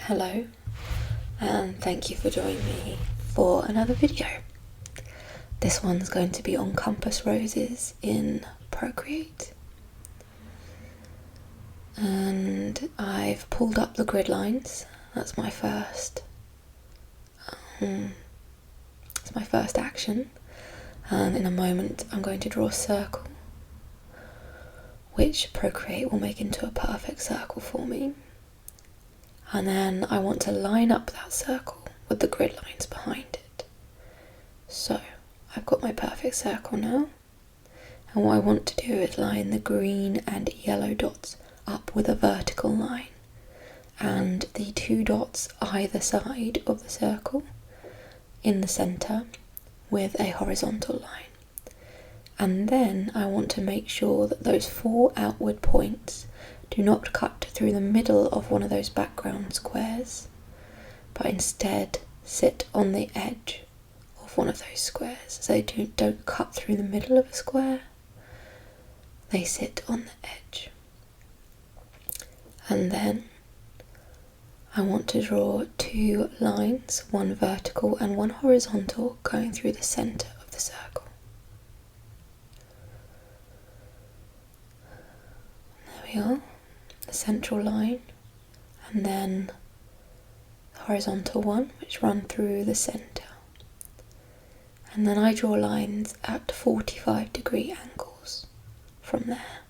Hello, and thank you for joining me for another video. This one's going to be on compass roses in Procreate. And I've pulled up the grid lines. That's my first action. And in a moment I'm going to draw a circle, which Procreate will make into a perfect circle for me. And then I want to line up that circle with the grid lines behind it. So I've got my perfect circle now, and what I want to do is line the green and yellow dots up with a vertical line, and the two dots either side of the circle in the centre with a horizontal line. And then I want to make sure that those four outward points do not cut through the middle of one of those background squares, but instead sit on the edge of one of those squares. So they don't cut through the middle of a square, they sit on the edge. And then I want to draw two lines, one vertical and one horizontal, going through the centre of the circle. There we are. The central line, and then the horizontal one, which run through the centre. And then I draw lines at 45-degree angles from there.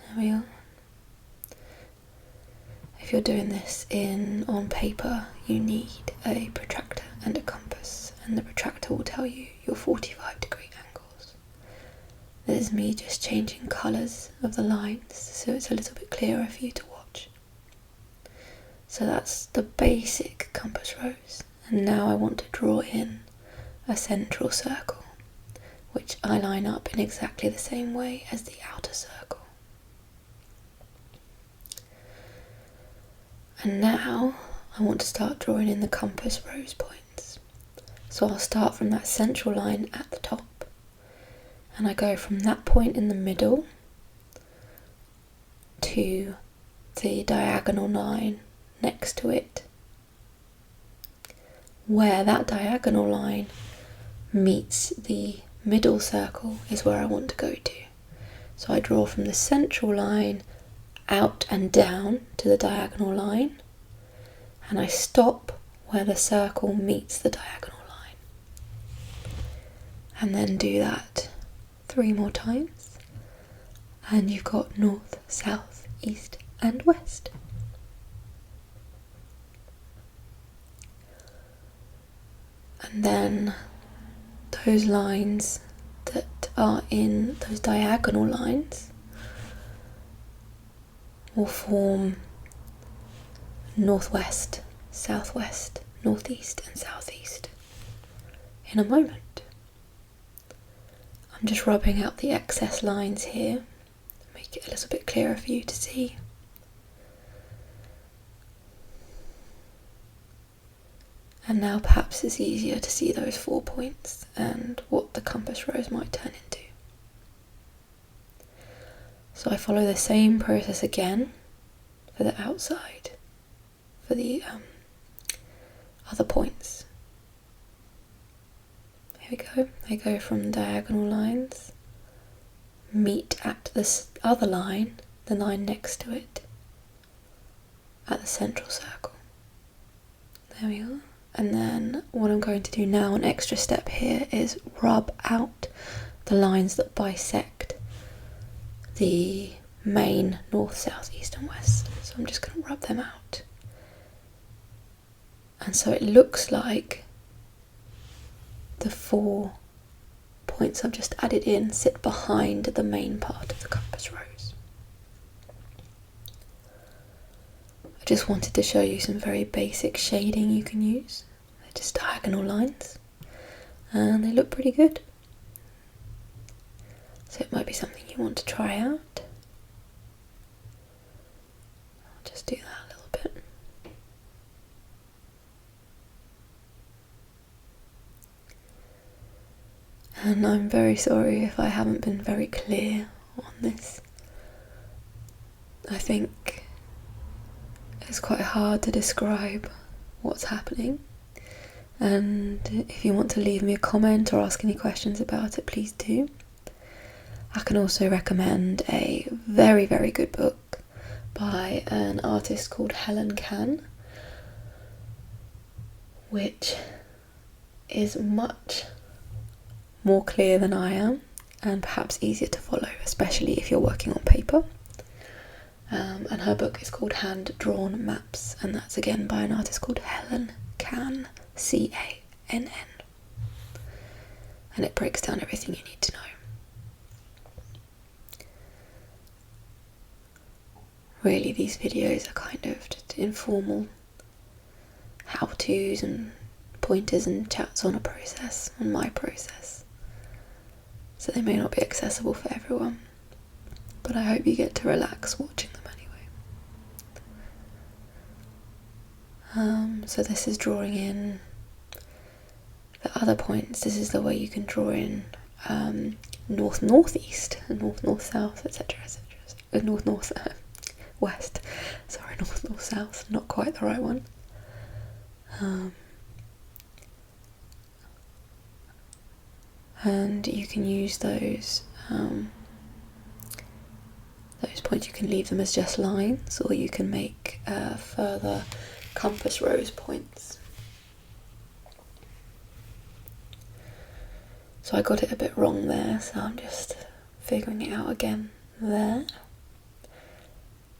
There we are. If you're doing this on paper, you need a protractor and a compass, and the protractor will tell you your 45-degree angles. This is me just changing colours of the lines so it's a little bit clearer for you to watch. So that's the basic compass rose, and now I want to draw in a central circle, which I line up in exactly the same way as the outer circle. And now I want to start drawing in the compass rose points. So I'll start from that central line at the top, and I go from that point in the middle to the diagonal line next to it. Where that diagonal line meets the middle circle is where I want to go to. So I draw from the central line out and down to the diagonal line, and I stop where the circle meets the diagonal line, and then do that 3 more times, and you've got north, south, east and west. And then those lines that are in those diagonal lines will form northwest, southwest, northeast and southeast in a moment. I'm just rubbing out the excess lines here, make it a little bit clearer for you to see. And now perhaps it's easier to see those 4 points and what the compass rose might turn into. So I follow the same process again for the outside, for the other points. Here we go. I go from diagonal lines, meet at this other line, the line next to it, at the central circle. There we are. And then what I'm going to do now, an extra step here, is rub out the lines that bisect the main north, south, east and west. So I'm just going to rub them out. And so it looks like the 4 points I've just added in sit behind the main part of the compass rose. I just wanted to show you some very basic shading you can use. They're just diagonal lines and they look pretty good. So it might be something you want to try out. I'll just do that a little bit. And I'm very sorry if I haven't been very clear on this. I think it's quite hard to describe what's happening, and if you want to leave me a comment or ask any questions about it, please do. I can also recommend a very, very good book by an artist called Helen Can, which is much more clear than I am and perhaps easier to follow, especially if you're working on paper. And her book is called Hand Drawn Maps, and that's again by an artist called Helen Can, Cann. And it breaks down everything you need to know. Really, these videos are kind of just informal how-tos and pointers and chats on a process, on my process. So they may not be accessible for everyone, but I hope you get to relax watching them anyway. So this is drawing in the other points. This is the way you can draw in north-northeast, and north-north-south, etc, etc. North-north-west. Sorry, north-north-south, not quite the right one. And you can use those points, you can leave them as just lines, or you can make further compass rose points. So I got it a bit wrong there, so I'm just figuring it out again there.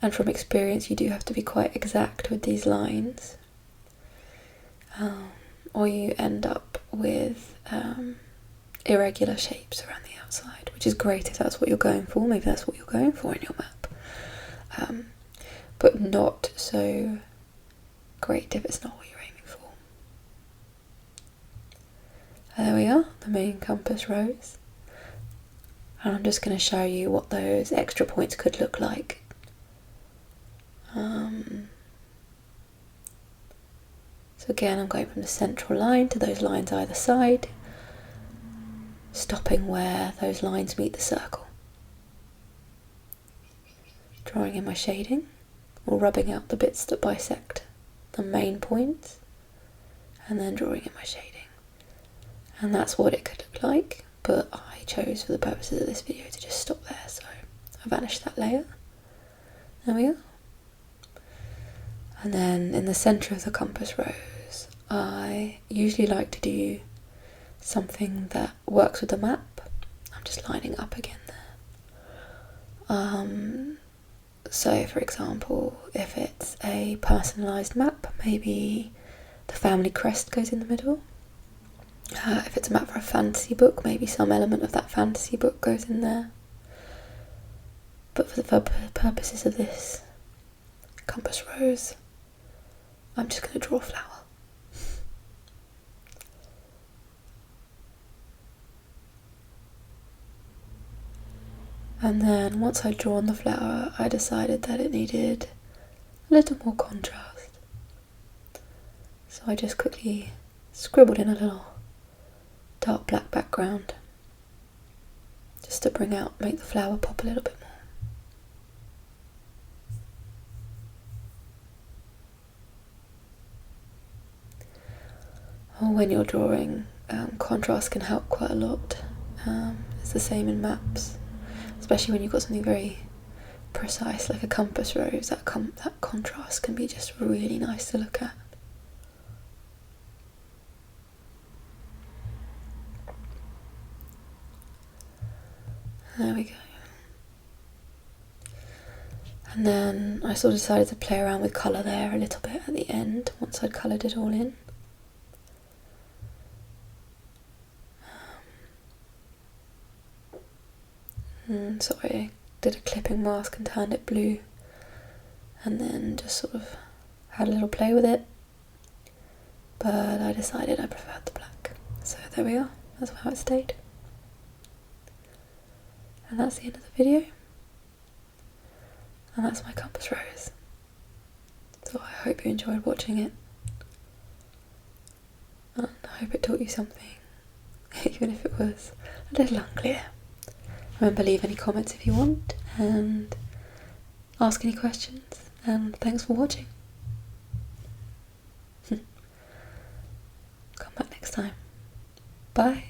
And from experience, you do have to be quite exact with these lines, or you end up with irregular shapes around the outside, which is great if that's what you're going for. Maybe that's what you're going for in your map, but not so great if it's not what you're aiming for. There we are, the main compass rose, and I'm just going to show you what those extra points could look like. So again, I'm going from the central line to those lines either side, stopping where those lines meet the circle, drawing in my shading, or rubbing out the bits that bisect the main points, and then drawing in my shading. And that's what it could look like, but I chose for the purposes of this video to just stop there, so I vanished that layer. There we are. And then in the centre of the compass rose, I usually like to do something that works with the map. I'm just lining up again there. So for example, if it's a personalised map, maybe the family crest goes in the middle. If it's a map for a fantasy book, maybe some element of that fantasy book goes in there. But for the purposes of this compass rose, I'm just going to draw a flower. And then once I'd drawn the flower, I decided that it needed a little more contrast. So I just quickly scribbled in a little dark black background, just to make the flower pop a little bit more. When you're drawing, contrast can help quite a lot. It's the same in maps, especially when you've got something very precise like a compass rose. That contrast can be just really nice to look at. There we go. And then I sort of decided to play around with colour there a little bit at the end, once I'd coloured it all in. So I did a clipping mask and turned it blue, and then just sort of had a little play with it, but I decided I preferred the black. So there we are, that's how it stayed. And that's the end of the video. And that's my compass rose. So I hope you enjoyed watching it. And I hope it taught you something. even if it was a little unclear. Remember, leave any comments if you want, and ask any questions, and thanks for watching. Come back next time. Bye.